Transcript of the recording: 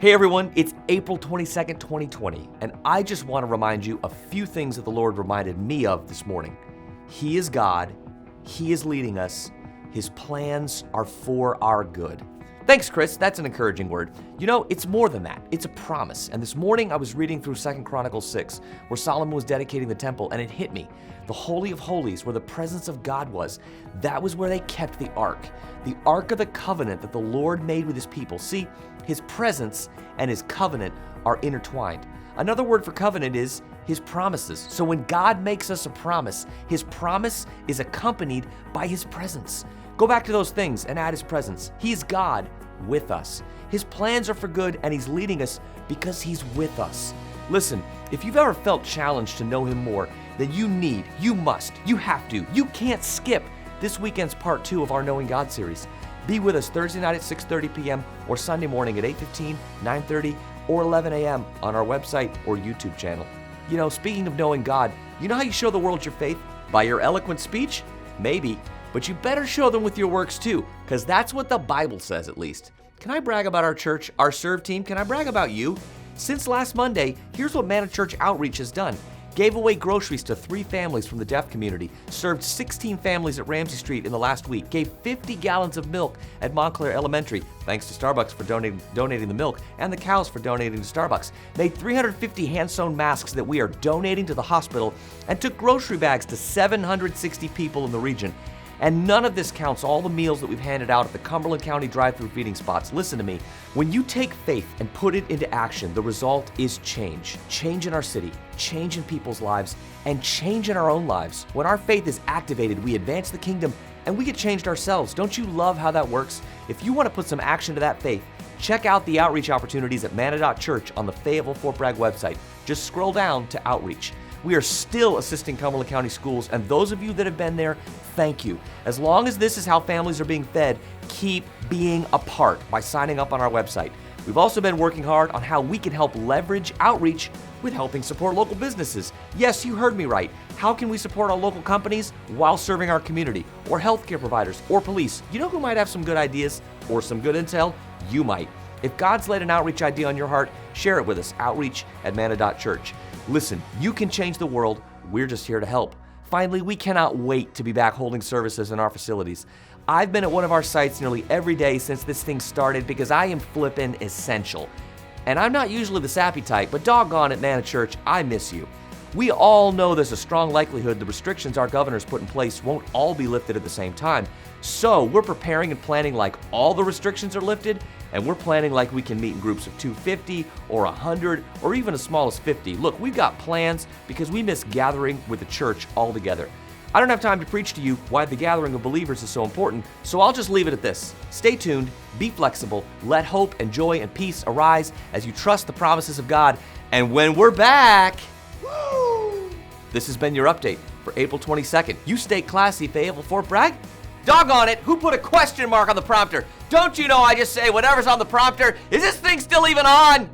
Hey everyone, it's April 22nd, 2020, and I just want to remind you a few things that the Lord reminded me of this morning. He is God, He is leading us, His plans are for our good. Thanks, Chris, that's an encouraging word. You know, it's more than that, it's a promise. And this morning I was reading through 2 Chronicles 6, where Solomon was dedicating the temple, and it hit me. The Holy of Holies, where the presence of God was, that was where they kept the Ark of the covenant that the Lord made with His people. See, His presence and His covenant are intertwined. Another word for covenant is His promises. So when God makes us a promise, His promise is accompanied by His presence. Go back to those things and add His presence. He's God with us. His plans are for good, and He's leading us because He's with us. Listen, if you've ever felt challenged to know Him more, then you must, you have to, you can't skip this weekend's part 2 of our Knowing God series. Be with us Thursday night at 6:30 p.m. or Sunday morning at 8:15, 9:30, or 11 a.m. on our website or YouTube channel. You know, speaking of knowing God, you know how you show the world your faith? By your eloquent speech? Maybe, but you better show them with your works too, because that's what the Bible says at least. Can I brag about our church, our serve team? Can I brag about you? Since last Monday, here's what Manna Church Outreach has done. Gave away groceries to 3 families from the deaf community, served 16 families at Ramsey Street in the last week, gave 50 gallons of milk at Montclair Elementary, thanks to Starbucks for donating the milk, and the cows for donating to Starbucks, made 350 hand-sewn masks that we are donating to the hospital, and took grocery bags to 760 people in the region. And none of this counts all the meals that we've handed out at the Cumberland County drive-through feeding spots. Listen to me. When you take faith and put it into action, the result is change. Change in our city, change in people's lives, and change in our own lives. When our faith is activated, we advance the kingdom and we get changed ourselves. Don't you love how that works? If you want to put some action to that faith, check out the outreach opportunities at Manna.Church on the Fayetteville Fort Bragg website. Just scroll down to Outreach. We are still assisting Cumberland County schools, and those of you that have been there, thank you. As long as this is how families are being fed, keep being a part by signing up on our website. We've also been working hard on how we can help leverage outreach with helping support local businesses. Yes, you heard me right. How can we support our local companies while serving our community, or healthcare providers, or police? You know who might have some good ideas or some good intel? You might. If God's laid an outreach idea on your heart, share it with us, outreach@Manna.Church. Listen, you can change the world. We're just here to help. Finally, we cannot wait to be back holding services in our facilities. I've been at one of our sites nearly every day since this thing started because I am flippin' essential. And I'm not usually the sappy type, but doggone it, Manna Church, I miss you. We all know there's a strong likelihood the restrictions our governors put in place won't all be lifted at the same time. So we're preparing and planning like all the restrictions are lifted, and we're planning like we can meet in groups of 250 or 100 or even as small as 50. Look, we've got plans because we miss gathering with the church altogether. I don't have time to preach to you why the gathering of believers is so important, so I'll just leave it at this. Stay tuned, be flexible, let hope and joy and peace arise as you trust the promises of God, and when we're back, this has been your update for April 22nd. You stay classy, Fayetteville Fort Bragg. Doggone it, who put a question mark on the prompter? Don't you know I just say whatever's on the prompter? Is this thing still even on?